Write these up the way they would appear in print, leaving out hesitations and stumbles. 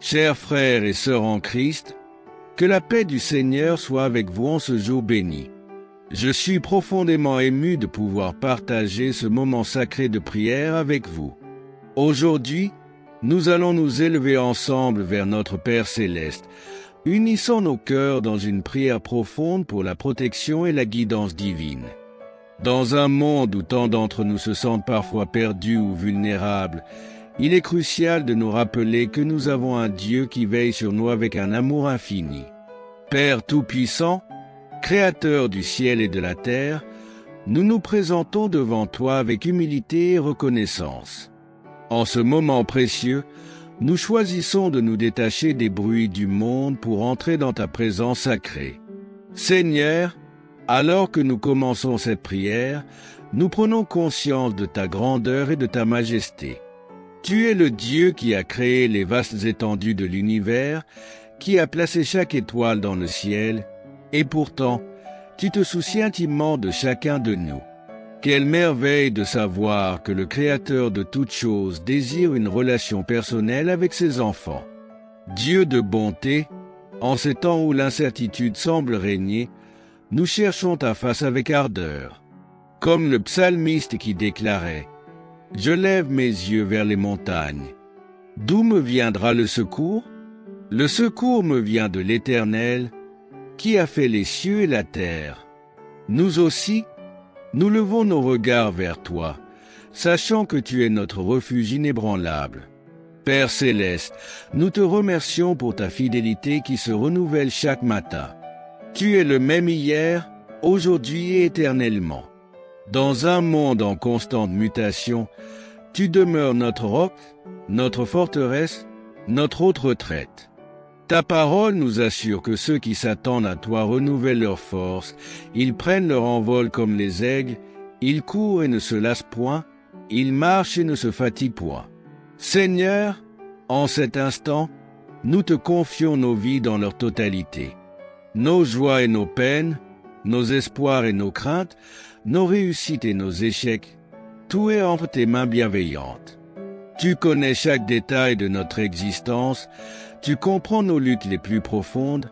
Chers frères et sœurs en Christ, que la paix du Seigneur soit avec vous en ce jour béni. Je suis profondément ému de pouvoir partager ce moment sacré de prière avec vous. Aujourd'hui, nous allons nous élever ensemble vers notre Père céleste, unissant nos cœurs dans une prière profonde pour la protection et la guidance divine. Dans un monde où tant d'entre nous se sentent parfois perdus ou vulnérables, il est crucial de nous rappeler que nous avons un Dieu qui veille sur nous avec un amour infini. Père Tout-Puissant, Créateur du ciel et de la terre, nous nous présentons devant toi avec humilité et reconnaissance. En ce moment précieux, nous choisissons de nous détacher des bruits du monde pour entrer dans ta présence sacrée. Seigneur, alors que nous commençons cette prière, nous prenons conscience de ta grandeur et de ta majesté. Tu es le Dieu qui a créé les vastes étendues de l'univers, qui a placé chaque étoile dans le ciel, et pourtant, tu te soucies intimement de chacun de nous. Quelle merveille de savoir que le Créateur de toutes choses désire une relation personnelle avec ses enfants. Dieu de bonté, en ces temps où l'incertitude semble régner, nous cherchons ta face avec ardeur. Comme le psalmiste qui déclarait « Je lève mes yeux vers les montagnes. D'où me viendra le secours? Le secours me vient de l'Éternel, qui a fait les cieux et la terre. » Nous aussi, nous levons nos regards vers toi, sachant que tu es notre refuge inébranlable. Père céleste, nous te remercions pour ta fidélité qui se renouvelle chaque matin. Tu es le même hier, aujourd'hui et éternellement. Dans un monde en constante mutation, tu demeures notre roc, notre forteresse, notre haute retraite. Ta parole nous assure que ceux qui s'attendent à toi renouvellent leur force, ils prennent leur envol comme les aigles, ils courent et ne se lassent point, ils marchent et ne se fatiguent point. Seigneur, en cet instant, nous te confions nos vies dans leur totalité. Nos joies et nos peines, nos espoirs et nos craintes, nos réussites et nos échecs, tout est entre tes mains bienveillantes. Tu connais chaque détail de notre existence, tu comprends nos luttes les plus profondes,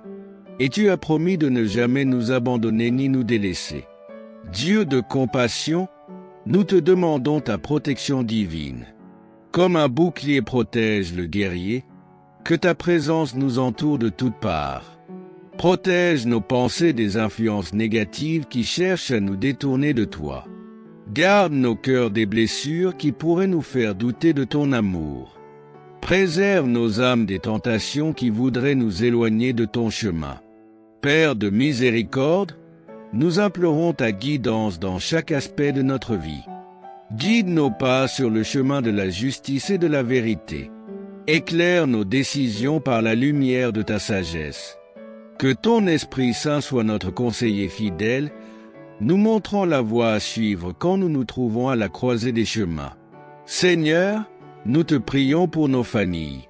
et tu as promis de ne jamais nous abandonner ni nous délaisser. Dieu de compassion, nous te demandons ta protection divine. Comme un bouclier protège le guerrier, que ta présence nous entoure de toutes parts. Protège nos pensées des influences négatives qui cherchent à nous détourner de toi. Garde nos cœurs des blessures qui pourraient nous faire douter de ton amour. Préserve nos âmes des tentations qui voudraient nous éloigner de ton chemin. Père de miséricorde, nous implorons ta guidance dans chaque aspect de notre vie. Guide nos pas sur le chemin de la justice et de la vérité. Éclaire nos décisions par la lumière de ta sagesse. Que ton Esprit Saint soit notre conseiller fidèle, nous montrant la voie à suivre quand nous nous trouvons à la croisée des chemins. Seigneur, nous te prions pour nos familles.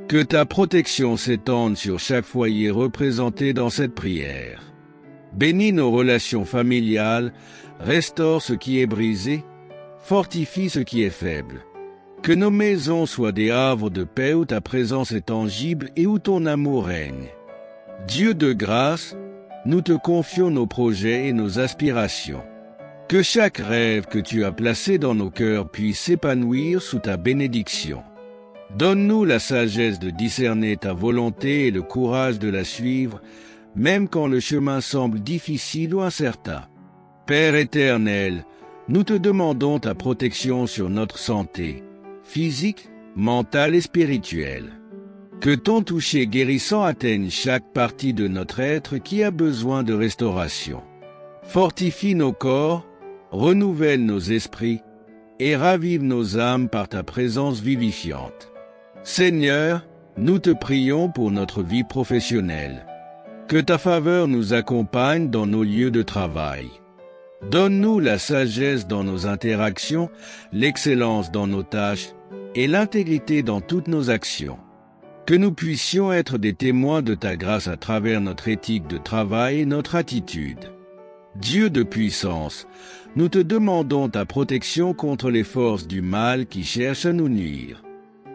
Que ta protection s'étende sur chaque foyer représenté dans cette prière. Bénis nos relations familiales, restaure ce qui est brisé, fortifie ce qui est faible. Que nos maisons soient des havres de paix où ta présence est tangible et où ton amour règne. Dieu de grâce, nous te confions nos projets et nos aspirations. Que chaque rêve que tu as placé dans nos cœurs puisse s'épanouir sous ta bénédiction. Donne-nous la sagesse de discerner ta volonté et le courage de la suivre, même quand le chemin semble difficile ou incertain. Père éternel, nous te demandons ta protection sur notre santé, physique, mentale et spirituelle. Que ton toucher guérissant atteigne chaque partie de notre être qui a besoin de restauration. Fortifie nos corps, renouvelle nos esprits et ravive nos âmes par ta présence vivifiante. Seigneur, nous te prions pour notre vie professionnelle. Que ta faveur nous accompagne dans nos lieux de travail. Donne-nous la sagesse dans nos interactions, l'excellence dans nos tâches et l'intégrité dans toutes nos actions. Que nous puissions être des témoins de ta grâce à travers notre éthique de travail et notre attitude. Dieu de puissance, nous te demandons ta protection contre les forces du mal qui cherchent à nous nuire.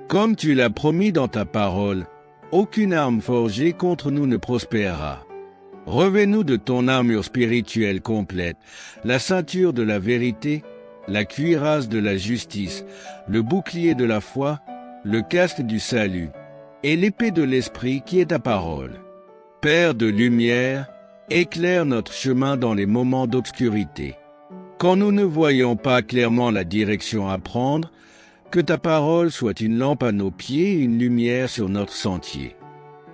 Comme tu l'as promis dans ta parole, Aucune arme forgée contre nous ne prospérera. Revêt-nous de ton armure spirituelle complète, la ceinture de la vérité, la cuirasse de la justice, le bouclier de la foi, le casque du salut, et l'épée de l'esprit qui est ta parole. Père de lumière, éclaire notre chemin dans les moments d'obscurité. Quand nous ne voyons pas clairement la direction à prendre, que ta parole soit une lampe à nos pieds et une lumière sur notre sentier.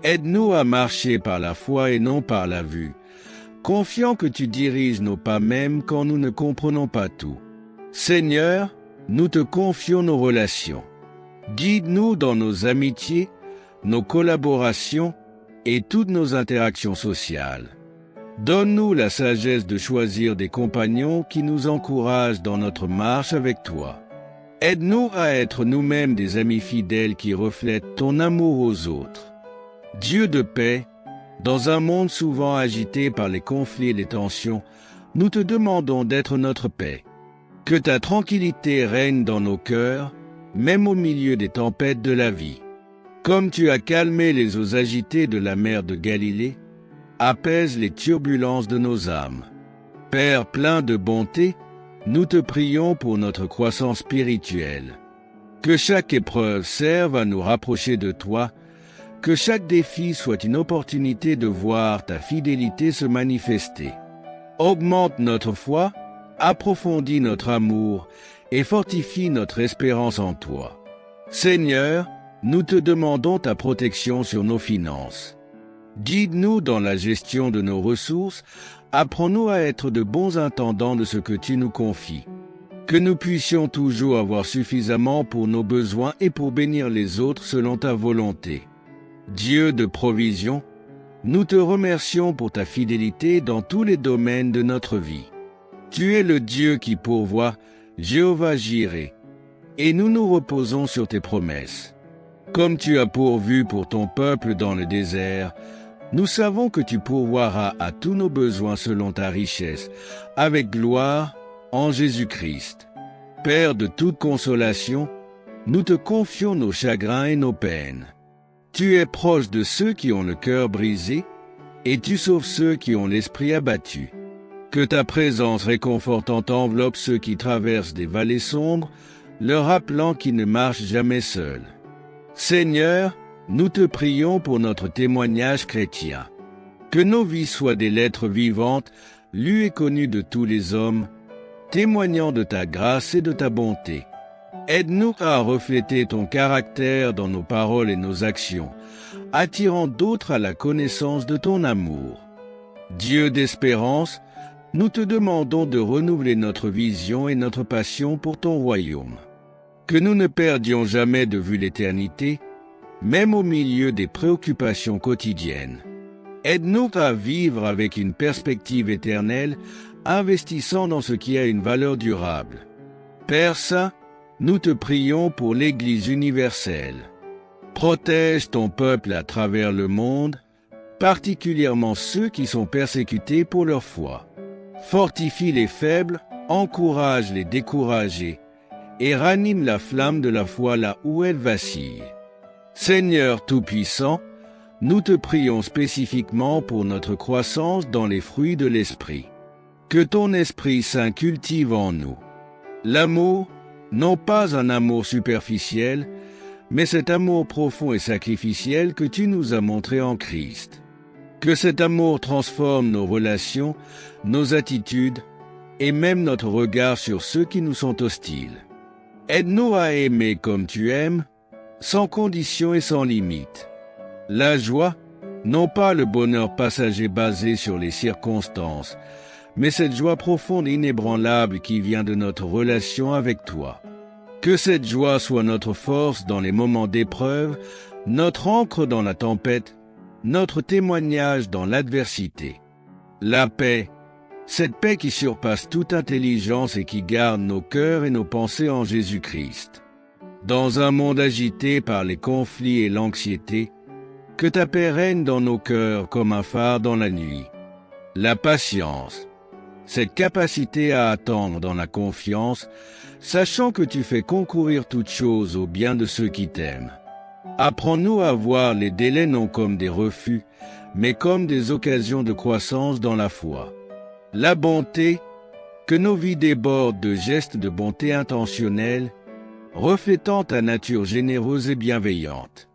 Aide-nous à marcher par la foi et non par la vue, confiant que tu diriges nos pas même quand nous ne comprenons pas tout. Seigneur, nous te confions nos relations. Guide-nous dans nos amitiés, nos collaborations et toutes nos interactions sociales. Donne-nous la sagesse de choisir des compagnons qui nous encouragent dans notre marche avec toi. Aide-nous à être nous-mêmes des amis fidèles qui reflètent ton amour aux autres. Dieu de paix, dans un monde souvent agité par les conflits et les tensions, nous te demandons d'être notre paix. Que ta tranquillité règne dans nos cœurs, même au milieu des tempêtes de la vie. Comme tu as calmé les eaux agitées de la mer de Galilée, apaise les turbulences de nos âmes. Père plein de bonté, nous te prions pour notre croissance spirituelle. Que chaque épreuve serve à nous rapprocher de toi, que chaque défi soit une opportunité de voir ta fidélité se manifester. Augmente notre foi, approfondis notre amour et fortifie notre espérance en toi. Seigneur, nous te demandons ta protection sur nos finances. Guide-nous dans la gestion de nos ressources, apprends-nous à être de bons intendants de ce que tu nous confies. Que nous puissions toujours avoir suffisamment pour nos besoins et pour bénir les autres selon ta volonté. Dieu de provision, nous te remercions pour ta fidélité dans tous les domaines de notre vie. Tu es le Dieu qui pourvoit, Jéhovah Jireh, et nous nous reposons sur tes promesses. Comme tu as pourvu pour ton peuple dans le désert, nous savons que tu pourvoiras à tous nos besoins selon ta richesse, avec gloire en Jésus-Christ. Père de toute consolation, nous te confions nos chagrins et nos peines. Tu es proche de ceux qui ont le cœur brisé, et tu sauves ceux qui ont l'esprit abattu. Que ta présence réconfortante enveloppe ceux qui traversent des vallées sombres, leur rappelant qu'ils ne marchent jamais seuls. Seigneur, nous te prions pour notre témoignage chrétien. Que nos vies soient des lettres vivantes, lues et connues de tous les hommes, témoignant de ta grâce et de ta bonté. Aide-nous à refléter ton caractère dans nos paroles et nos actions, attirant d'autres à la connaissance de ton amour. Dieu d'espérance, nous te demandons de renouveler notre vision et notre passion pour ton royaume. Que nous ne perdions jamais de vue l'éternité, même au milieu des préoccupations quotidiennes. Aide-nous à vivre avec une perspective éternelle, investissant dans ce qui a une valeur durable. Père Saint, nous te prions pour l'Église universelle. Protège ton peuple à travers le monde, particulièrement ceux qui sont persécutés pour leur foi. Fortifie les faibles, encourage les découragés, et ranime la flamme de la foi là où elle vacille. Seigneur Tout-Puissant, nous te prions spécifiquement pour notre croissance dans les fruits de l'Esprit. Que ton Esprit Saint cultive en nous l'amour, non pas un amour superficiel, mais cet amour profond et sacrificiel que tu nous as montré en Christ. Que cet amour transforme nos relations, nos attitudes et même notre regard sur ceux qui nous sont hostiles. Aide-nous à aimer comme tu aimes, sans condition et sans limite. La joie, non pas le bonheur passager basé sur les circonstances, mais cette joie profonde et inébranlable qui vient de notre relation avec toi. Que cette joie soit notre force dans les moments d'épreuve, notre ancre dans la tempête, notre témoignage dans l'adversité. La paix, cette paix qui surpasse toute intelligence et qui garde nos cœurs et nos pensées en Jésus-Christ. Dans un monde agité par les conflits et l'anxiété, que ta paix règne dans nos cœurs comme un phare dans la nuit. La patience, cette capacité à attendre dans la confiance, sachant que tu fais concourir toutes choses au bien de ceux qui t'aiment. Apprends-nous à voir les délais non comme des refus, mais comme des occasions de croissance dans la foi. La bonté, que nos vies débordent de gestes de bonté intentionnels, reflétant ta nature généreuse et bienveillante.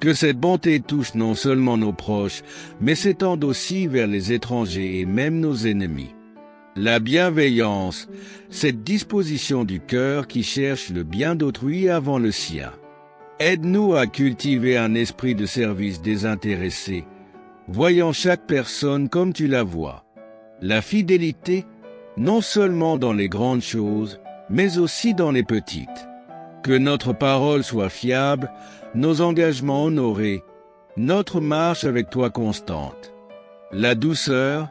Que cette bonté touche non seulement nos proches, mais s'étende aussi vers les étrangers et même nos ennemis. La bienveillance, cette disposition du cœur qui cherche le bien d'autrui avant le sien. Aide-nous à cultiver un esprit de service désintéressé, voyant chaque personne comme tu la vois. La fidélité, non seulement dans les grandes choses, mais aussi dans les petites. Que notre parole soit fiable, nos engagements honorés, notre marche avec toi constante. La douceur,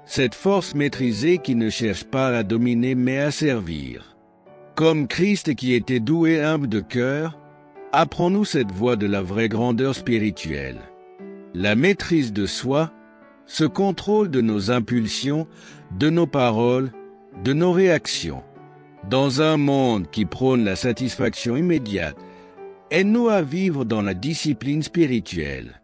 cette force maîtrisée qui ne cherche pas à dominer mais à servir. Comme Christ qui était doux et humble de cœur, apprends-nous cette voie de la vraie grandeur spirituelle. La maîtrise de soi, ce contrôle de nos impulsions, de nos paroles, de nos réactions. Dans un monde qui prône la satisfaction immédiate, aide-nous à vivre dans la discipline spirituelle.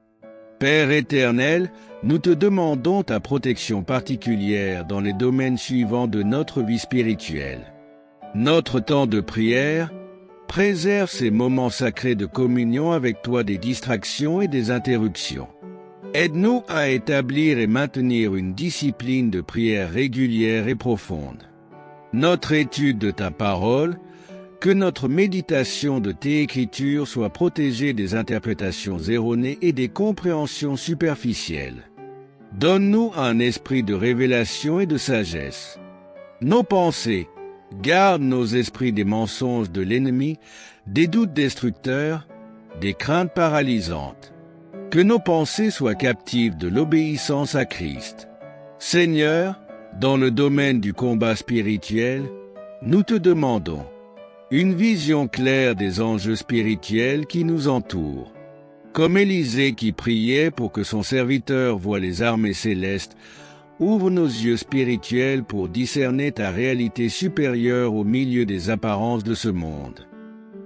Père éternel, nous te demandons ta protection particulière dans les domaines suivants de notre vie spirituelle. Notre temps de prière, préserve ces moments sacrés de communion avec toi des distractions et des interruptions. Aide-nous à établir et maintenir une discipline de prière régulière et profonde. Notre étude de ta parole, que notre méditation de tes Écritures soit protégée des interprétations erronées et des compréhensions superficielles. Donne-nous un esprit de révélation et de sagesse. Nos pensées, garde nos esprits des mensonges de l'ennemi, des doutes destructeurs, des craintes paralysantes. Que nos pensées soient captives de l'obéissance à Christ. Seigneur, dans le domaine du combat spirituel, nous te demandons une vision claire des enjeux spirituels qui nous entourent. Comme Élisée qui priait pour que son serviteur voie les armées célestes, ouvre nos yeux spirituels pour discerner ta réalité supérieure au milieu des apparences de ce monde.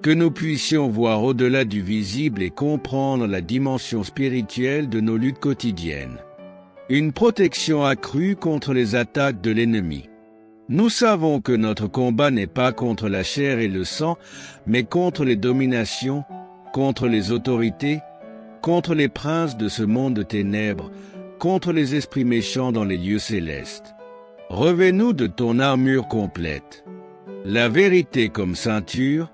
Que nous puissions voir au-delà du visible et comprendre la dimension spirituelle de nos luttes quotidiennes. Une protection accrue contre les attaques de l'ennemi. Nous savons que notre combat n'est pas contre la chair et le sang, mais contre les dominations, contre les autorités, contre les princes de ce monde de ténèbres, contre les esprits méchants dans les lieux célestes. Revêt-nous de ton armure complète. La vérité comme ceinture,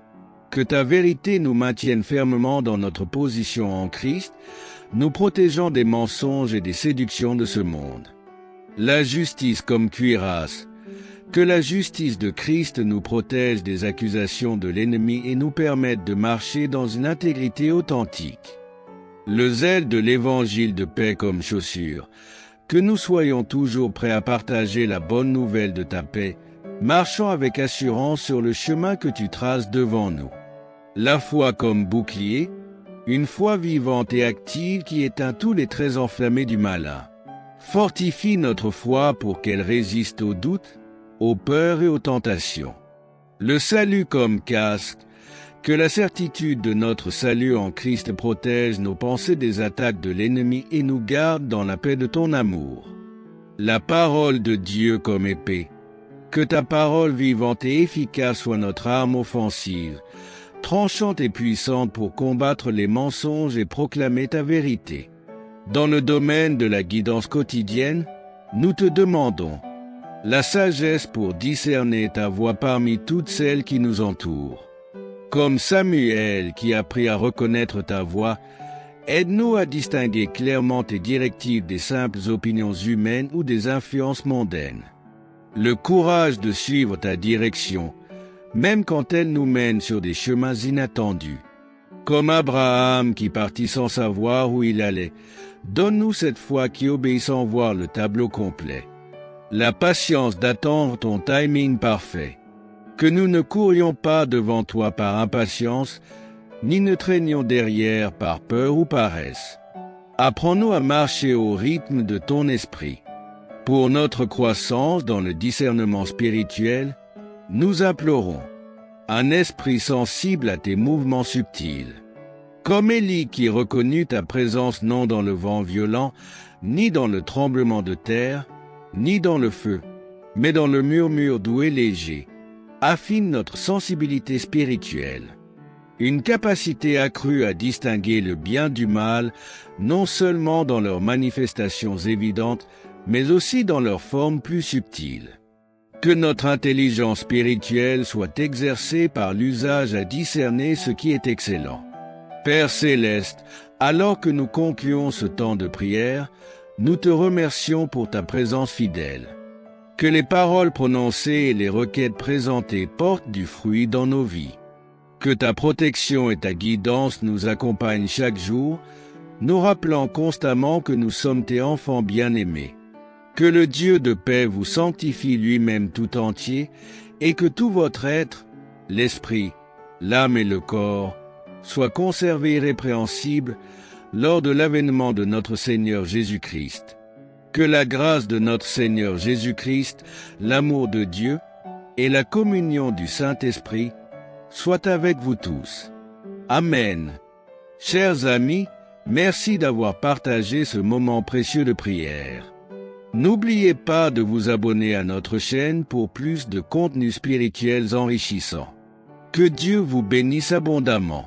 que ta vérité nous maintienne fermement dans notre position en Christ, nous protégeant des mensonges et des séductions de ce monde. La justice comme cuirasse, que la justice de Christ nous protège des accusations de l'ennemi et nous permette de marcher dans une intégrité authentique. Le zèle de l'évangile de paix comme chaussure, que nous soyons toujours prêts à partager la bonne nouvelle de ta paix, marchant avec assurance sur le chemin que tu traces devant nous. La foi comme bouclier, une foi vivante et active qui éteint tous les traits enflammés du malin. Fortifie notre foi pour qu'elle résiste aux doutes, aux peurs et aux tentations. Le salut comme casque, que la certitude de notre salut en Christ protège nos pensées des attaques de l'ennemi et nous garde dans la paix de ton amour. La parole de Dieu comme épée, que ta parole vivante et efficace soit notre arme offensive, tranchante et puissante pour combattre les mensonges et proclamer ta vérité. Dans le domaine de la guidance quotidienne, nous te demandons la sagesse pour discerner ta voix parmi toutes celles qui nous entourent. Comme Samuel qui a appris à reconnaître ta voix, aide-nous à distinguer clairement tes directives des simples opinions humaines ou des influences mondaines. Le courage de suivre ta direction, même quand elle nous mène sur des chemins inattendus. Comme Abraham qui partit sans savoir où il allait, donne-nous cette foi qui obéit sans voir le tableau complet. La patience d'attendre ton timing parfait. Que nous ne courions pas devant toi par impatience, ni ne traînions derrière par peur ou paresse. Apprends-nous à marcher au rythme de ton esprit. Pour notre croissance dans le discernement spirituel, nous implorons un esprit sensible à tes mouvements subtils. Comme Élie qui reconnut ta présence non dans le vent violent, ni dans le tremblement de terre, ni dans le feu, mais dans le murmure doux et léger, affine notre sensibilité spirituelle. Une capacité accrue à distinguer le bien du mal, non seulement dans leurs manifestations évidentes, mais aussi dans leurs formes plus subtiles. Que notre intelligence spirituelle soit exercée par l'usage à discerner ce qui est excellent. Père céleste, alors que nous concluons ce temps de prière, nous te remercions pour ta présence fidèle. Que les paroles prononcées et les requêtes présentées portent du fruit dans nos vies. Que ta protection et ta guidance nous accompagnent chaque jour, nous rappelant constamment que nous sommes tes enfants bien-aimés. Que le Dieu de paix vous sanctifie lui-même tout entier et que tout votre être, l'esprit, l'âme et le corps, soit conservé irrépréhensible lors de l'avènement de notre Seigneur Jésus-Christ. Que la grâce de notre Seigneur Jésus-Christ, l'amour de Dieu et la communion du Saint-Esprit soient avec vous tous. Amen. Chers amis, merci d'avoir partagé ce moment précieux de prière. N'oubliez pas de vous abonner à notre chaîne pour plus de contenus spirituels enrichissants. Que Dieu vous bénisse abondamment.